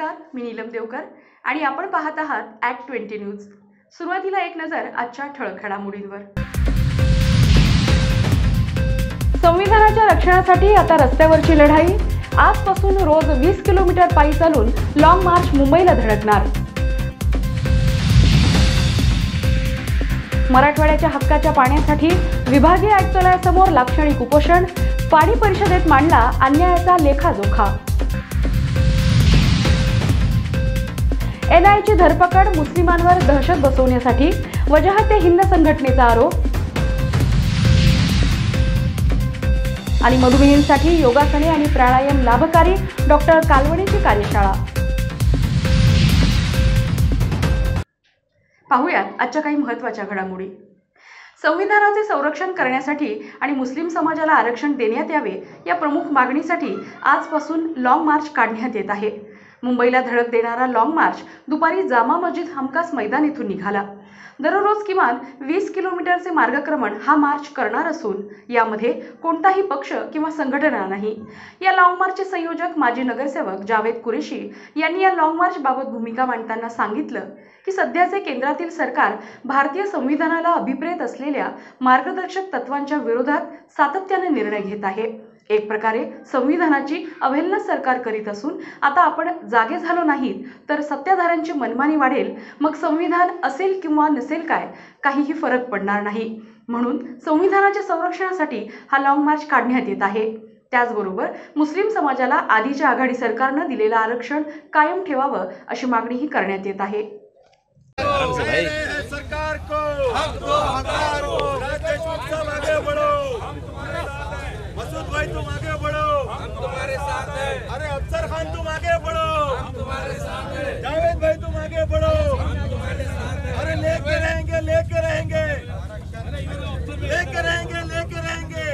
नमस्कार, मी नीलम देवकर आणि आपण पाहत आहात ॲक्ट 20 न्यूज। सुरुवातीला एक नजर आजच्या ठळक घडामोडींवर। संविधानाच्या रक्षणासाठी आता रस्त्यावरची लढाई। आजपासून रोज 20 किलोमीटर पायी चालून लॉंग मार्च मुंबईला धडकणार। मराठवाड्याच्या हक्काच्या पाण्यासाठी विभागीय आयुक्तालयासमोर लाक्षणिक उपोषण। पाणी परिषदेत मांडला अन्यायाचा लेखाजोखा। एनआयची धरपकड, मुस्लिमांवर दहशत बसवण्यासाठी वजाहते हिंद संघटनेचा आरोप। आणि मधुमेहींसाठी योगासने आणि प्राणायाम लाभकारी, डॉक्टर कालवणेची कार्यशाळा। पाहूयात आजच्या काही महत्त्वाच्या घडामोडी। संविधानाचे संरक्षण करण्यासाठी आणि मुस्लिम समाजाला आरक्षण देण्यात यावे या प्रमुख मागणीसाठी आजपासून लॉंग मार्च काढण्यात येत आहे। मुंबईला धडक देणारा लॉंग मार्च दुपारी जामा मस्जिद हमकास मैदान येथून निघाला। दररोज किमान 20 किलोमीटरचे मार्गक्रमण हा मार्च करणार असून यामध्ये कोणताही पक्ष किंवा संघटना नाही। या लॉंग मार्चचे संयोजक माजी नगरसेवक जावेद कुरेशी यांनी या लॉंग मार्च बाबत भूमिका मांडताना सांगितलं की सध्याचे केंद्रातील सरकार भारतीय संविधानाला अभिप्रेत असलेल्या मार्गदर्शक तत्वांच्या विरोधात सातत्याने निर्णय घेत आहे। एक प्रकारे संविधानाची अवहेलना सरकार करीत असून आता आपण जागे झालो नाहीत तर सत्ताधाऱ्यांची मनमानी वाढेल। मग संविधान असेल किंवा नसेल काहीही फरक पडणार नाही। म्हणून संविधानाच्या संरक्षणासाठी हा लॉंग मार्च काढण्यात येत आहे। त्याचबरोबर मुस्लिम समाजाला आधीच्या आघाडी सरकारने दिलेलं आरक्षण कायम ठेवावं अशी मागणीही करण्यात येत आहे। सरकार को राकेश साहब आगे बढ़ो, मसूद भाई तुम आगे बढ़ो, हम तुम्हारे साथ हैं। अरे अफसर खान तुम आगे बढ़ो, हम तुम्हारे साथ हैं। जावेद भाई तुम आगे बढ़ो, हम तुम्हारे साथ हैं। अरे लेके रहेंगे, लेके रहेंगे, लेके रहेंगे, लेके रहेंगे,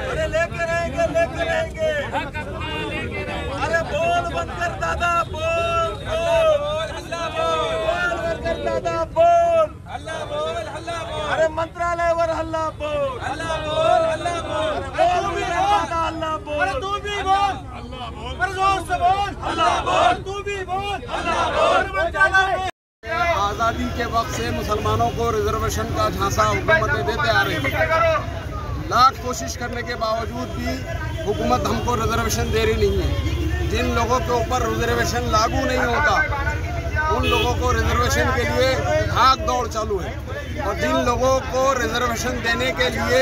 अरे लेके रहेंगे, लेके रहेंगे। अरे बोल बनकर दादा बोल, बोल अल्लाह बोल, बनकर दादा बोल, अल्लाह बोल, अल्लाह बोल। अरे मंत्रालयावर हल्ला बोल, अल्लाह बोल, अल्लाह बोल, बोल भी दादा अल्लाह बोल। अरे तू भी बोल, अल्लाह बोल, अरे जोर से बोल, अल्लाह बोल, तू भी बोल, अल्लाह बोल। आज़ादी के वक्त से मुसलमानों को रिजर्वेशन का झांसा हुकूमतें देते आ रही है। लाख कोशिश करने के बावजूद भी हुकूमत हमको रिजर्वेशन दे रही नहीं है। जिन लोगों के ऊपर रिजर्वेशन लागू नहीं होता उन लोगों को रिजर्वेशन के लिए भाग दौड़ चालू है, और जिन लोगों को रिजर्वेशन देने के लिए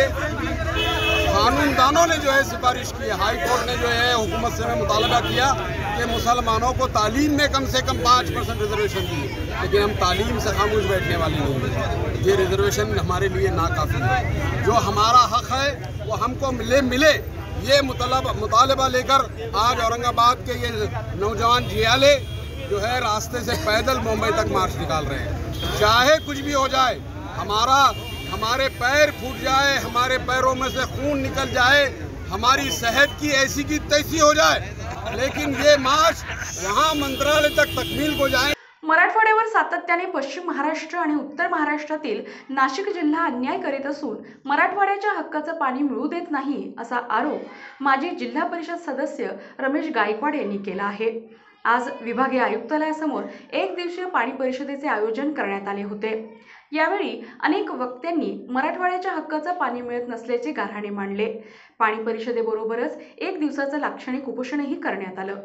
कानूनदानों ने जो है सिफारिश की, हाई कोर्ट ने जो है हुकूमत से मुतालबा किया कि मुसलमानों को तालीम में कम से कम 5% रिजर्वेशन दिए, लेकिन हम तालीम से खामोश बैठने वाले नहीं हैं। ये रिजर्वेशन हमारे लिए नाकाफी है। जो हमारा हक है वो हमको मिले ये मुतालबा लेकर आज औरंगाबाद के ये नौजवान जियाले जो है रास्ते से पैदल मुंबई तक मार्च निकाल रहे हैं। चाहे कुछ भी हो जाए, हमारे पैर फूट जाए, हमारे पैरों में से खून निकल जाए, हमारी सेहत की ऐसी की तैसी हो जाए, लेकिन ये मार्च वहाँ मंत्रालय तक तकमील को जाए। मराठवाड्यावर सातत्याने पश्चिम महाराष्ट्र आणि उत्तर महाराष्ट्रातील नाशिक जिल्हा अन्याय करीत असून मराठवाड्याच्या हक्काचं पाणी मिळू देत नाही असा आरोप माजी जिल्हा परिषद सदस्य रमेश गायकवाड यांनी केला आहे। आज विभागीय आयुक्तालयासमोर एक दिवसीय पाणी परिषदेचे आयोजन करण्यात आले होते। यावेळी अनेक वक्त्यांनी मराठवाड्याच्या हक्काचं पाणी मिळत नसल्याचे गाऱ्हाणे मांडले। पाणी परिषदेबरोबरच एक दिवसाचं लाक्षणिक उपोषणही करण्यात आलं।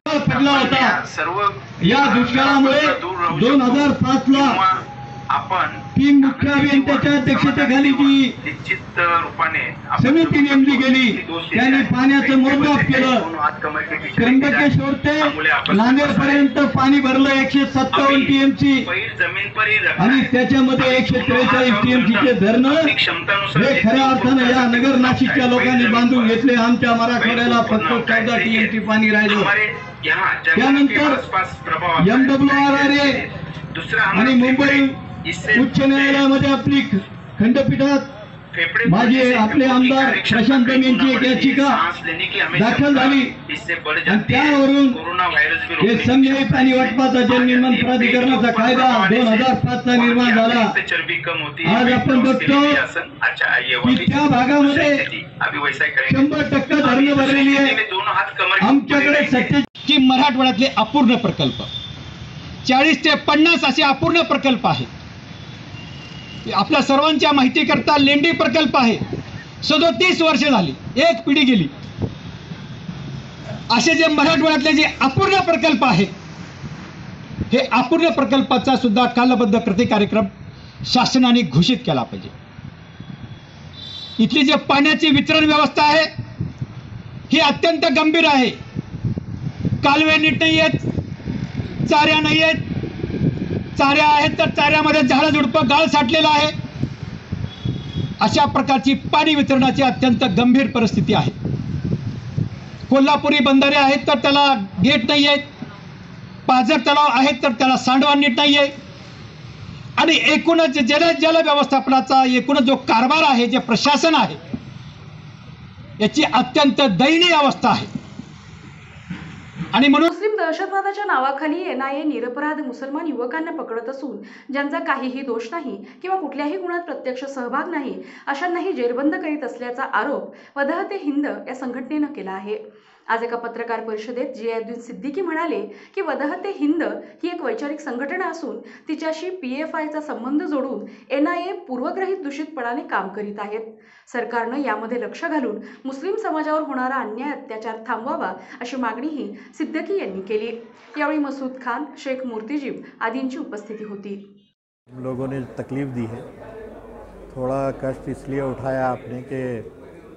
पडला होता। या दुष्काळामुळे 2005 ला आपण 3 मुख्य अभियंत्याच्या अध्यक्षतेखाली जी निश्चित रूपाने समिती नेमली गेली, त्यांनी पाण्याचं मोजमाप केलं। त्र्यंबकेश्वर ते नांदेड पर्यंत पाणी भरलं 157 टीएमसी, आणि त्याच्यामध्ये 143 टीएमसीचे धरणं हे खऱ्या अर्थानं या नगर नाशिकच्या लोकांनी बांधून घेतले। आमच्या मराठवाड्याला फक्त 14 टीएमसी पाणी राहिलं। त्यानंतर MWRA आणि मुंबई उच्च न्यायालयामध्ये आपली खंडपीठात माझे आपले आमदार प्रशांत यांची एक याचिका दाखल झाली आणि त्यावरून हे समन्वय पाणी वाटपाचा जलनिर्माण प्राधिकरणाचा कायदा 2005 निर्माण झाला। आज आपण बघतो की त्या भागामध्ये 100% धरणं भरलेली आहे। आमच्याकडे सत्तेची मराठवाड्यातले अपूर्ण प्रकल्प 40 ते 50 असे अपूर्ण प्रकल्प आहेत। आपल्या सर्वांच्या माहितीकरता लेंडी प्रकल्प आहे, 37 वर्ष झाली, एक पिढी गेली। असे जे मराठवाड्यातले जे अपूर्ण प्रकल्प आहेत, हे अपूर्ण प्रकल्पाचा सुद्धा कालबद्ध कृती कार्यक्रम शासनाने घोषित केला पाहिजे। इथली जे पाण्याची वितरण व्यवस्था आहे ही अत्यंत गंभीर आहे। कालवे नीट नाही आहेत, चाऱ्या नाही आहेत, चाऱ्या आहेत तर चाऱ्यामध्ये झाडं झुडपं गाळ साठलेलं आहे। अशा प्रकारची पाणी वितरणाची अत्यंत गंभीर परिस्थिती आहे। कोल्हापुरी बंधारे आहेत तर त्याला गेट नाही आहेत, पाझर तलाव आहेत तर त्याला सांडवा नीट नाही आहे आणि एकूणच जल व्यवस्थापनाचा एकूणच जो कारभार आहे, जे प्रशासन आहे, याची अत्यंत दयनीय अवस्था आहे। आणि म्हणून मुस्लिम दहशतवादाच्या नावाखाली एनआयए निरपराध मुसलमान युवकांना पकडत असून ज्यांचा काहीही दोष नाही किंवा कुठल्याही गुन्ह्यात प्रत्यक्ष सहभाग नाही अशांनाही जेरबंद करीत असल्याचा आरोप वदहते हिंद या संघटनेनं केला आहे। आज एका पत्रकार परिषदेत जियाउद्दीन सिद्दीकी म्हणाले की वदहते हिंद ही एक वैचारिक संघटना असून तिच्याशी PFIचा संबंध जोडून एनआयए पूर्वग्रहित दूषितपणाने काम करीत आहेत। सरकारनं यामध्ये लक्ष घालून मुस्लिम समाजावर होणारा अन्याय अत्याचार थांबवावा अशी मागणीही सिद्दीकी यांनी केली। यावेळी मसूद खान, शेख मूर्तिजीब आदींची उपस्थिती होती। लोगों ने तकलीफ दी है, थोड़ा कष्ट इसलिए उठाया आपने कि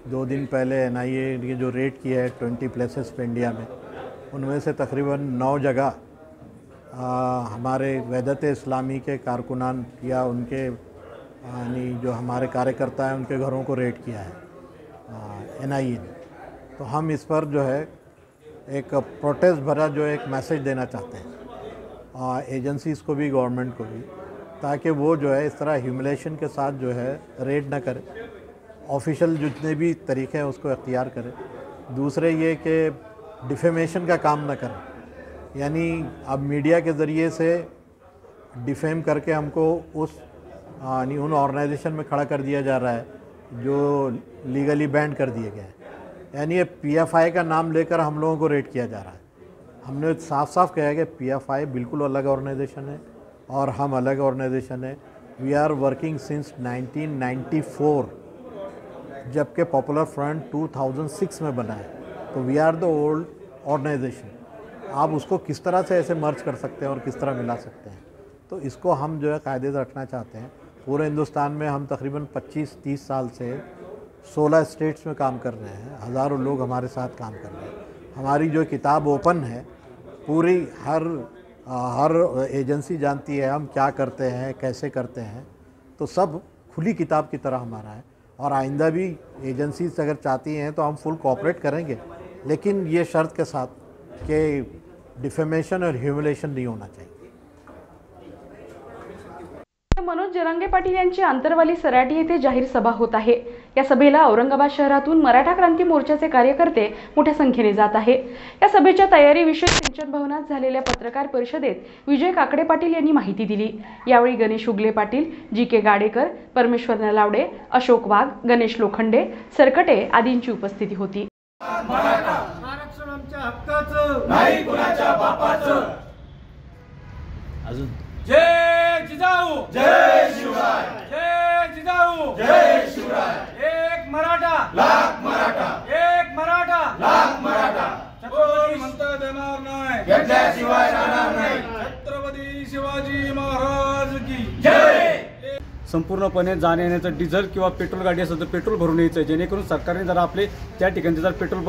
2 दिन पहले एनआईए ने जो रेड किया है 20 प्लेसेस पे इंडिया में, उनमें से तकरीबन 9 जगह हमारे वहदत इस्लामी के कारकुनान या उनके यानी जो हमारे कार्यकर्ता हैं उनके घरों को रेड किया है एनआईए ने। तो हम इस पर जो है एक प्रोटेस्ट भरा जो एक मैसेज देना चाहते हैं एजेंसीज़ को भी, गवर्नमेंट को भी, ताकि वो जो है इस तरह ह्यूमिलेशन के साथ जो है रेड न करे, ऑफिशियल जितने भी तरीके हैं उसको इख्तियार करें। दूसरे ये कि डिफेमेशन का काम न करें, यानी अब मीडिया के ज़रिए से डिफेम करके हमको उस यानी उन ऑर्गेनाइजेशन में खड़ा कर दिया जा रहा है जो लीगली बैंड कर दिए गए हैं। यानी ये PFI का नाम लेकर हम लोगों को रेड किया जा रहा है। हमने साफ साफ कहा है कि PFI बिल्कुल अलग ऑर्गेनाइजेशन है और हम अलग ऑर्गेनाइजेशन है। वी आर वर्किंग सिंस 1994, जबकि पॉपुलर फ्रंट 2006 में बना है। तो we are the old organisation. आप उसको किस तरह से ऐसे मर्ज कर सकते हैं और किस तरह मिला सकते हैं, तो इसको हम जो है कायदे से रखना चाहते हैं। पूरे हिंदुस्तान में हम तकरीबन 25-30 साल से 16 स्टेट्स में काम कर रहे हैं, हज़ारों लोग हमारे साथ काम कर रहे हैं। हमारी जो किताब ओपन है, पूरी हर एजेंसी जानती है हम क्या करते हैं, कैसे करते हैं, तो सब खुली किताब की तरह हमारा है। और आइंदा भी एजेंसीज अगर चाहती हैं तो हम फुल कोऑपरेट करेंगे, लेकिन ये शर्त के साथ कि डिफेमेशन और ह्यूमिलेशन नहीं होना चाहिए। मनोज जरांगे पाटील यांची आंतरवाली सराटी येथे जाहीर सभा होत आहे। या सभेला औरंगाबाद शहरातून मराठा क्रांती मोर्चाचे कार्यकर्ते मोठ्या संख्येने जात आहे। या सभेच्या तयारीविषयी सिंचन भवनात झालेल्या पत्रकार परिषदेत विजय काकडे पाटील यांनी माहिती दिली। यावेळी गणेश उगले पाटील, GK गाडेकर, परमेश्वर नलावडे, अशोक वाघ, गणेश लोखंडे, सरकटे आदींची उपस्थिती होती। आरक्षण आमच्या हक्काचं नाही, कुणाच्या बापाचं। अजून जय जिजाऊ, जय शिवराय, जय जिजाऊ, जय शिवराय। एक मराठा लाख मराठा, एक मराठा लाख मराठा। छत्रपती म्हणता देणार नाही, घेतल्याशिवाय राहणार नाही। छत्रपती शिवाजी महाराज की जय। संपूर्णपणे जाण्या येण्याचं डिझेल किंवा पेट्रोल गाडी असेल तर पेट्रोल भरून यायचं, जेणेकरून सरकारने जरा आपले त्या ठिकाणी जर पेट्रोल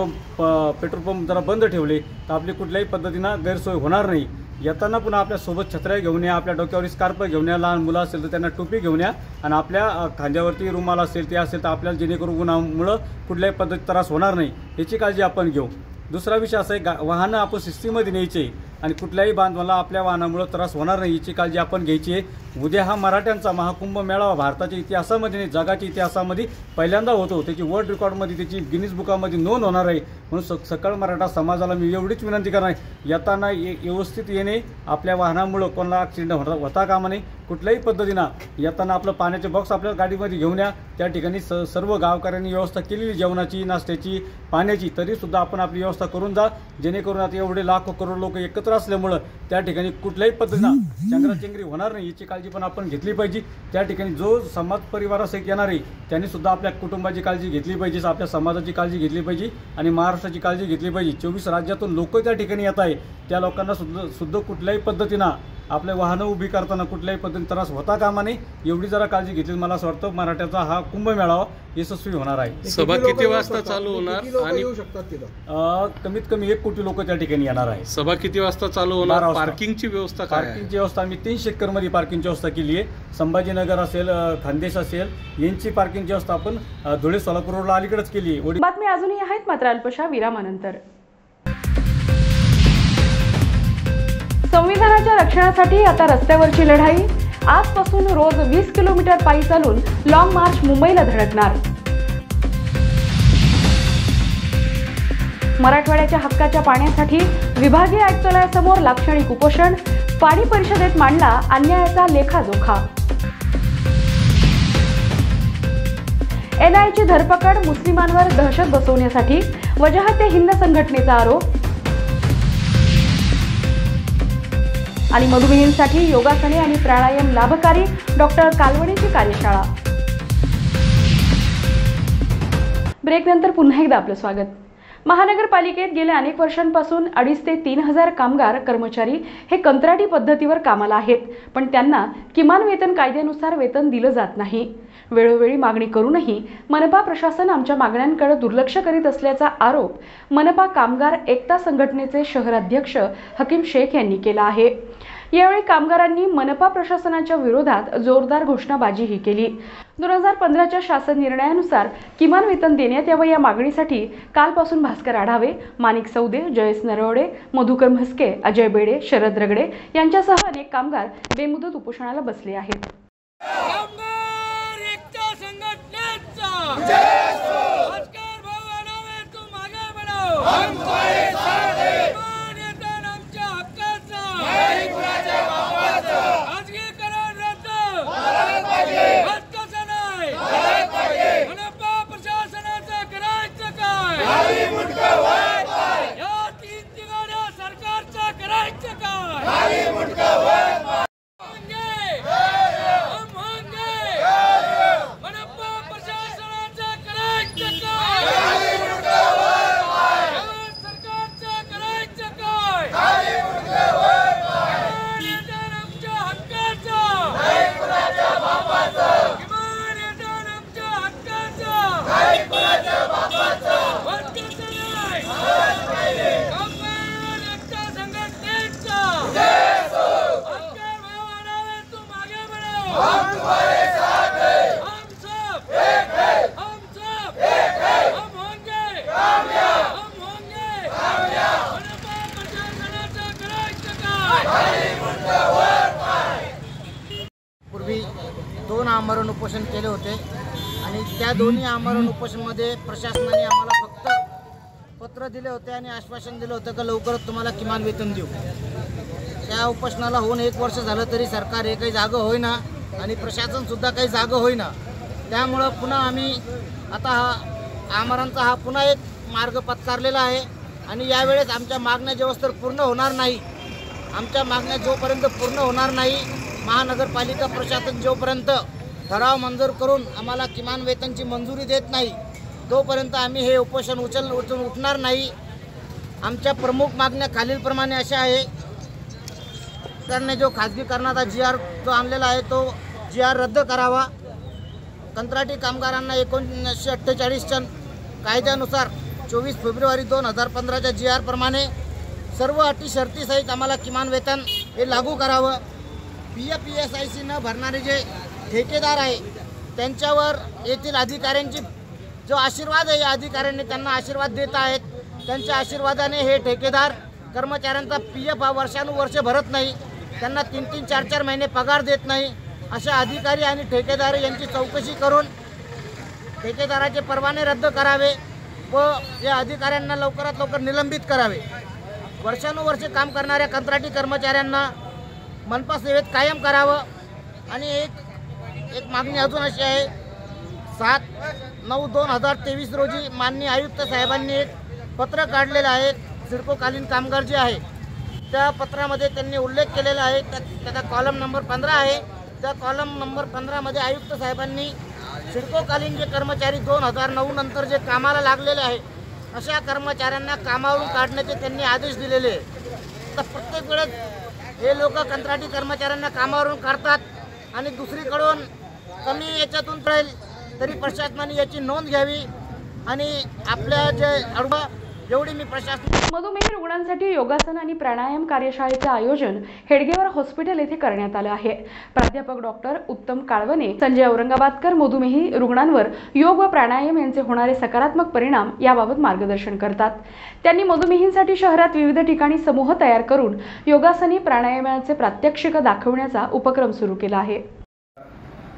पंप जरा बंद ठेवले तर आपली कुठल्याही पद्धतीनं गैरसोय होणार नाही। येताना पुन्हा आपल्या सोबत छत्र्या घेऊन या, आपल्या डोक्यावर स्कार्फ घेऊन या, लहान मुलं असेल तर त्यांना टोपी घेऊन या आणि आपल्या खांद्यावरती रुमाल असेल ते असेल तर आपल्याला जेणेकरून उन्हामुळं कुठल्याही पद्धती त्रास होणार नाही याची काळजी आपण घेऊ। दुसरा विषय असा आहे, वाहनं आपण शिस्तीमध्ये न्यायचे, आणि कुठल्याही बांधवाला आपल्या वाहनामुळे त्रास होणार नाही याची काळजी आपण घ्यायची आहे. उद्या हा मराठ्यांचा महाकुंभ मेळावा भारताच्या इतिहासामध्ये नाही, जगाच्या इतिहासामध्ये पहिल्यांदा होतो. त्याची वर्ल्ड रेकॉर्डमध्ये, त्याची गिनीज बुकामध्ये नोंद होणार आहे. म्हणून सकळ मराठा समाजाला मी एवढीच विनंती करणार आहे, येताना व्यवस्थित येणे, आपल्या वाहनामुळं कोणाला ॲक्सिडेंट होता कामा नये. कुठल्याही पद्धतीनं येताना आपलं पाण्याचे बॉक्स आपल्या गाडीमध्ये घेऊन या. त्या ठिकाणी सर्व गावकऱ्यांनी व्यवस्था केलेली जेवणाची, नाश्त्याची, पाण्याची, तरीसुद्धा आपण आपली व्यवस्था करून जा, जेणेकरून आता एवढे लाखो करोड लोक एकत्र असल्यामुळं त्या ठिकाणी कुठल्याही पद्धतीनं चंगराचंगरी होणार नाही याची काळजी पण आपण घेतली पाहिजे. त्या ठिकाणी जो समाज परिवारासहित येणार आहे त्यांनी सुद्धा आपल्या कुटुंबाची काळजी घेतली पाहिजे, आपल्या समाजाची काळजी घेतली पाहिजे आणि महाराष्ट्राची काळजी घेतली पाहिजे. 24 राज्यातून लोक त्या ठिकाणी येत आहे, त्या लोकांना सुद्धा कुठल्याही पद्धतीनं आपले वाहनं उभी करताना कुठल्याही पद्धतीने त्रास होता कामा नये एवढी जरा काळजी घेतली. मला असं वाटतं मराठ्याचा हा कुंभमेळावा यशस्वी होणार आहे. सभा किती वाजता चालू होणार आणि कमीत कमी 1 कोटी लोक त्या ठिकाणी येणार आहे. सभा किती वाजता चालू होणार? पार्किंगची व्यवस्था काय? पार्किंगची व्यवस्था आम्ही 300 एकरमध्ये पार्किंगची व्यवस्था केली आहे. संभाजीनगर असेल, खानदेश असेल यांची पार्किंगची व्यवस्था आपण धुळे सोलापूर रोडला अलीकडेच केली आहे. बातमी अजूनही आहेत मात्र अल्पशा विरामानंतर. संविधानाच्या रक्षणासाठी आता रस्त्यावरची लढाई. आजपासून रोज 20 किलोमीटर पायी चालून लॉंग मार्च मुंबईला धडकणार. मराठवाड्याच्या हक्काच्या पाण्यासाठी विभागीय आयुक्तालयासमोर लाक्षणिक उपोषण. पाणी परिषदेत मांडला अन्यायाचा लेखाजोखा. NIAची धरपकड. मुस्लिमांवर दहशत बसवण्यासाठी वजाहते हिंद संघटनेचा आरोप. आणि मधुमेहींसाठी योगासने आणि प्राणायाम लाभकारी. डॉक्टर कालवणेची कार्यशाळा. ब्रेकनंतर पुन्हा एकदा आपलं स्वागत. महानगरपालिकेत गेल्या अनेक वर्षांपासून 2,500 ते 3,000 कामगार कर्मचारी हे कंत्राटी पद्धतीवर कामाला आहेत, पण त्यांना किमान वेतन कायद्यानुसार वेतन दिलं जात नाही. वेळोवेळी मागणी करूनही मनपा प्रशासन आमच्या मागण्यांकडे दुर्लक्ष करीत असल्याचा आरोप मनपा कामगार एकता संघटनेचे शहराध्यक्ष हकीम शेख यांनी केला आहे. यावेळी कामगारांनी मनपा प्रशासनाच्या विरोधात जोरदार घोषणाबाजीही केली. 2015च्या शासन निर्णयानुसार किमान वेतन देण्यात यावं या मागणीसाठी कालपासून भास्कर आढावे, माणिक सौदे, जयेश नरवडे, मधुकर म्हस्के, अजय बेडे, शरद रगडे यांच्यासह अनेक कामगार बेमुदत उपोषणाला बसले आहेत. पूर्वी 2 आमरण उपोषण केले होते आणि त्या दोन्ही आमरण उपोषणमध्ये प्रशासनाने आम्हाला फक्त पत्र दिले होते आणि आश्वासन दिलं होतं की लवकरच तुम्हाला किमान वेतन देऊ. त्या उपोषणाला होऊन 1 वर्ष झालं तरी सरकार हे काही जागं होईना आणि प्रशासनसुद्धा काही जागं होईना. त्यामुळं पुन्हा आम्ही आता आमरणचा हा पुन्हा एक मार्ग पत्करलेला आहे आणि यावेळेस आमच्या मागण्या जेव्हा पूर्ण होणार नाही, आमच्या मागण्या जोपर्यंत पूर्ण होणार नाही, महानगरपालिका प्रशासन जोपर्यंत ठराव मंजूर करून आम्हाला किमान वेतनची मंजुरी देत नाही तोपर्यंत आम्ही हे उपोषण उठणार नाही. आमच्या प्रमुख मागण्या खालीलप्रमाणे अशा आहे. सरकारने जो खाजगीकरणाचा GR जो आणलेला आहे तो GR रद्द करावा. कंत्राटी कामगारांना 1948च्या कायद्यानुसार 24 फेब्रुवारी 2015च्या GR प्रमाणे सर्व अटी शर्तीसहित आम्हाला किमान वेतन हे लागू करावं. PF ESIC न भरणारे जे ठेकेदार आहे त्यांच्यावर येथील अधिकाऱ्यांची जो आशीर्वाद आहे या अधिकाऱ्यांनी त्यांना आशीर्वाद देत आहेत. त्यांच्या आशीर्वादाने हे ठेकेदार कर्मचाऱ्यांचा PF हा वर्षानुवर्षे भरत नाही, त्यांना 3-3, 4-4 महिने पगार देत नाही, अशा अधिकारी आणि ठेकेदार यांची चौकशी करून ठेकेदाराचे परवाने रद्द करावे व या अधिकाऱ्यांना लवकरात लवकर निलंबित करावे. वर्षानुवर्षे काम करणाऱ्या कंत्राटी कर्मचाऱ्यांना मनपा सेवेत कायम करावं. आणि एक मागणी अजून अशी आहे, 7/9/2023 रोजी माननीय आयुक्त साहेबांनी एक पत्र काढलेलं आहे. सिडकोकालीन कामगार जे आहे त्या पत्रामध्ये त्यांनी उल्लेख केलेला आहे, त्याचा कॉलम नंबर 15 आहे. त्या कॉलम नंबर 15मध्ये आयुक्त साहेबांनी सिडकोकालीन जे कर्मचारी 2009 नंतर जे कामाला लागलेले आहे अशा कर्मचाऱ्यांना कामावरून काढण्याचे त्यांनी आदेश दिलेले आहे. तर प्रत्येक वेळेस हे लोक कंत्राटी कर्मचाऱ्यांना कामावरून काढतात आणि दुसरीकडून कमी याच्यातून राहील तरी प्रशासनाने याची नोंद घ्यावी आणि आपल्या जे एवढी मी प्रशासन. मधुमेही रुग्णांसाठी योगासन आणि प्राणायाम कार्यशाळेचे आयोजन हेडगेवार हॉस्पिटल येथे करण्यात आले आहे. प्राध्यापक डॉक्टर उत्तम काळवणे, संजय औरंगाबादकर मधुमेही रुग्णांवर योग व प्राणायाम यांचे होणारे सकारात्मक परिणाम याबाबत मार्गदर्शन करतात. त्यांनी मधुमेहींसाठी शहरात विविध ठिकाणी समूह तयार करून योगासनी प्राणायामाचे प्रात्यक्षिक दाखवण्याचा उपक्रम सुरू केला आहे.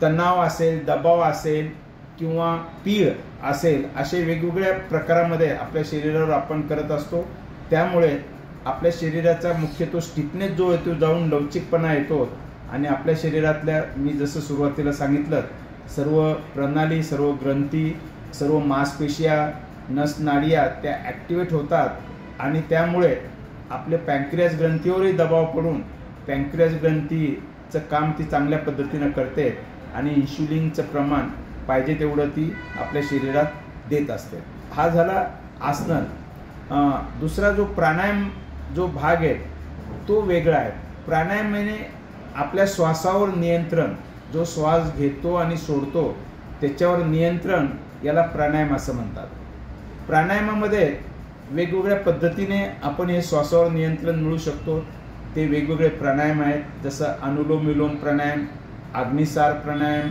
तणाव असेल, दबाव असेल किंवा पीळ असेल, असे वेगवेगळ्या प्रकारामध्ये आपल्या शरीरावर आपण करत असतो. त्यामुळे आपल्या शरीराचा मुख्यत्वे स्टिफनेस जो येतो जाऊन लवचिकपणा येतो आणि आपल्या शरीरातल्या, मी जसं सुरुवातीला सांगितलं, सर्व प्रणाली, सर्व ग्रंथी, सर्व मांसपेशिया, नसनाडिया त्या ॲक्टिवेट होतात आणि त्यामुळे आपल्या पँक्रियास ग्रंथीवरही दबाव पडून पँक्रियास ग्रंथीचं काम ती चांगल्या पद्धतीनं करते आणि इन्शुलिनचं प्रमाण पाहिजे तेवढं ती आपल्या शरीरात देत असते. हा झाला आसन. दुसरा जो प्राणायाम जो भाग आहे तो वेगळा आहे. प्राणायामाने आपल्या श्वासावर नियंत्रण, जो श्वास घेतो आणि सोडतो त्याच्यावर नियंत्रण, याला प्राणायाम असं म्हणतात. प्राणायामामध्ये वेगवेगळ्या पद्धतीने आपण हे श्वासावर नियंत्रण मिळू शकतो. ते वेगवेगळे प्राणायाम आहेत, जसं अनुलोम विलोम प्राणायाम, अग्निसार प्राणायाम,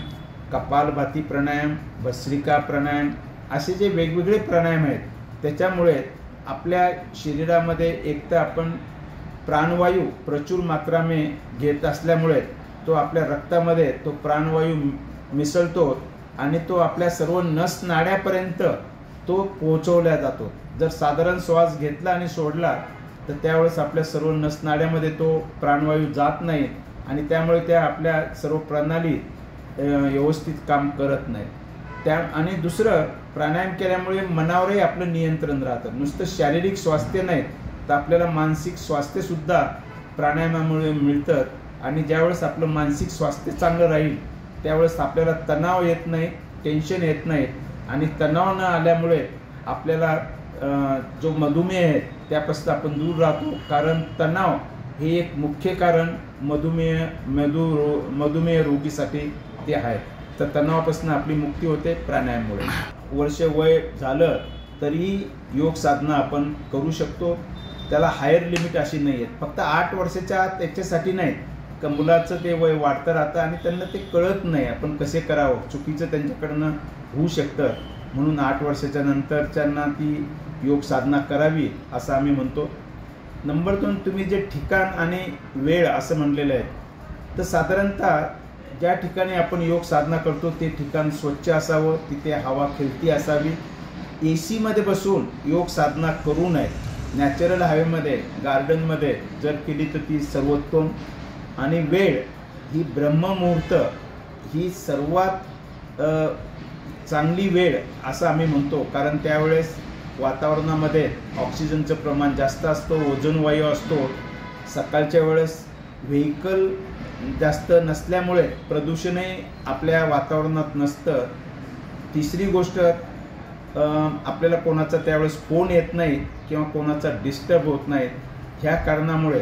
कपालभाती प्राणायाम, भस्त्रिका प्राणायाम, असे जे वेगवेगळे प्राणायाम आहेत त्याच्यामुळे आपल्या शरीरामध्ये एक तर आपण प्राणवायू प्रचूर मात्राने घेत असल्यामुळे तो आपल्या रक्तामध्ये तो प्राणवायू मिसळतो आणि तो आपल्या सर्व नस नाड्यापर्यंत तो पोहोचवला जातो. जर साधारण श्वास घेतला आणि सोडला तर त्यावेळेस आपल्या सर्व नसनाड्यामध्ये तो प्राणवायू जात नाही आणि त्यामुळे त्या आपल्या सर्व प्रणाली व्यवस्थित काम करत नाही. आणि दुसरं, प्राणायाम केल्यामुळे मनावरही आपलं नियंत्रण राहतं. नुसतं शारीरिक स्वास्थ्य नाही तर आपल्याला मानसिक स्वास्थ्यसुद्धा प्राणायामामुळे मिळतं आणि ज्यावेळेस आपलं मानसिक स्वास्थ्य चांगलं राहील त्यावेळेस आपल्याला तणाव येत नाही, टेन्शन येत नाही आणि तणाव न आल्यामुळे आपल्याला जो मधुमेह आहे त्यापासून आपण दूर राहतो. कारण तणाव हे एक मुख्य कारण मधुमेह रोगीसाठी ते आहे. तर तणावापासून आपली मुक्ती होते प्राणायाममुळे. वर्ष वय झालं तरी योग साधना आपण करू शकतो. त्याला हायर लिमिट अशी नाही आहे. फक्त 8 वर्षाच्या आत त्याच्यासाठी नाही का, मुलाचं ते वय वाढतं राहतं आणि त्यांना ते कळत नाही आपण कसे करावं, चुकीचं त्यांच्याकडनं होऊ शकतं. म्हणून 8 वर्षाच्या नंतरच्यांना ती योग साधना करावी असं आम्ही म्हणतो. नंबर 2, तुम्ही जे ठिकाण आणि वेळ असं म्हणलेलं आहे तर साधारणतः ज्या ठिकाणी आपण योग साधना करतो ते ठिकाण स्वच्छ असावं, तिथे हवा खेळती असावी. AC मध्ये बसून योग साधना करू नये. नॅचरल हवेमध्ये, गार्डनमध्ये जर केली तर ती सर्वोत्तम. आणि वेळ ही ब्रह्ममुहूर्त ही सर्वात चांगली वेळ असं आम्ही म्हणतो. कारण त्यावेळेस वातावरणामध्ये ऑक्सिजनचं प्रमाण जास्त असतं, ओझोन वायू असतो. सकाळच्या वेळेस व्हेकल जास्त नसल्यामुळे प्रदूषणही आपल्या वातावरणात नसतं. तिसरी गोष्ट, आपल्याला कोणाचा त्यावेळेस फोन येत नाही किंवा कोणाचा डिस्टर्ब होत नाही. ह्या कारणामुळे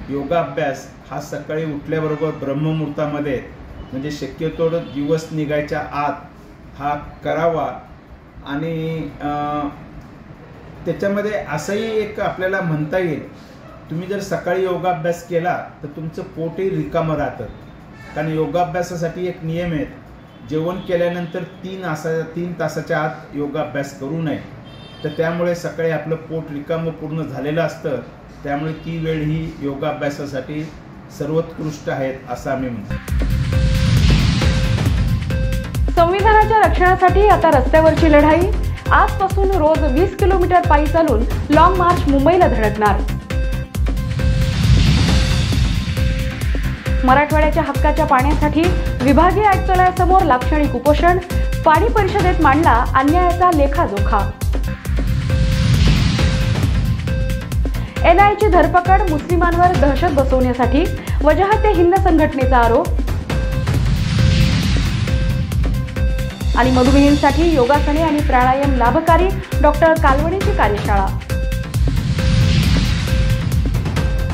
योगाभ्यास हा सकाळी उठल्याबरोबर ब्रह्ममुहूर्तामध्ये म्हणजे शक्यतो दिवस निघायच्या आत हा करावा. आणि त्याच्यामध्ये असंही एक आपल्याला म्हणता येईल, तुम्ही जर सकाळी योगाभ्यास केला तर तुमचं पोटही रिकामं राहतं. कारण योगाभ्यासासाठी एक नियम आहे, जेवण केल्यानंतर 3 तासाच्या आत योगाभ्यास करू नये. तर त्यामुळे सकाळी आपलं पोट रिकामं पूर्ण झालेलं असतं. त्यामुळे ती वेळ ही योगाभ्यासासाठी सर्वोत्कृष्ट आहेत असं आम्ही म्हणतो. संविधानाच्या रक्षणासाठी आता रस्त्यावरची लढाई. आजपासून रोज 20 किलोमीटर पायी चालून लॉंग मार्च मुंबईला धडकणार. मराठवाड्याच्या हक्काच्या पाण्यासाठी विभागीय आयुक्तालयासमोर लाक्षणिक उपोषण. पाणी परिषदेत मांडला अन्यायाचा लेखाजोखा. NIAची धरपकड. मुस्लिमांवर दहशत बसवण्यासाठी वजाहते हिंद संघटनेचा आरोप. आणि मधुमेहींसाठी योगासने आणि प्राणायाम लाभकारी. डॉक्टर कालवणीची कार्यशाळा.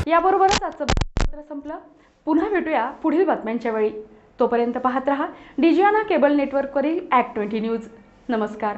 याबरोबरच आजचं बातमीपत्र संपलं. पुन्हा भेटूया पुढील बातम्यांच्या वेळी. तोपर्यंत पाहत रहा डिजियाना केबल नेटवर्कवरील ॲक्ट 20 न्यूज. नमस्कार.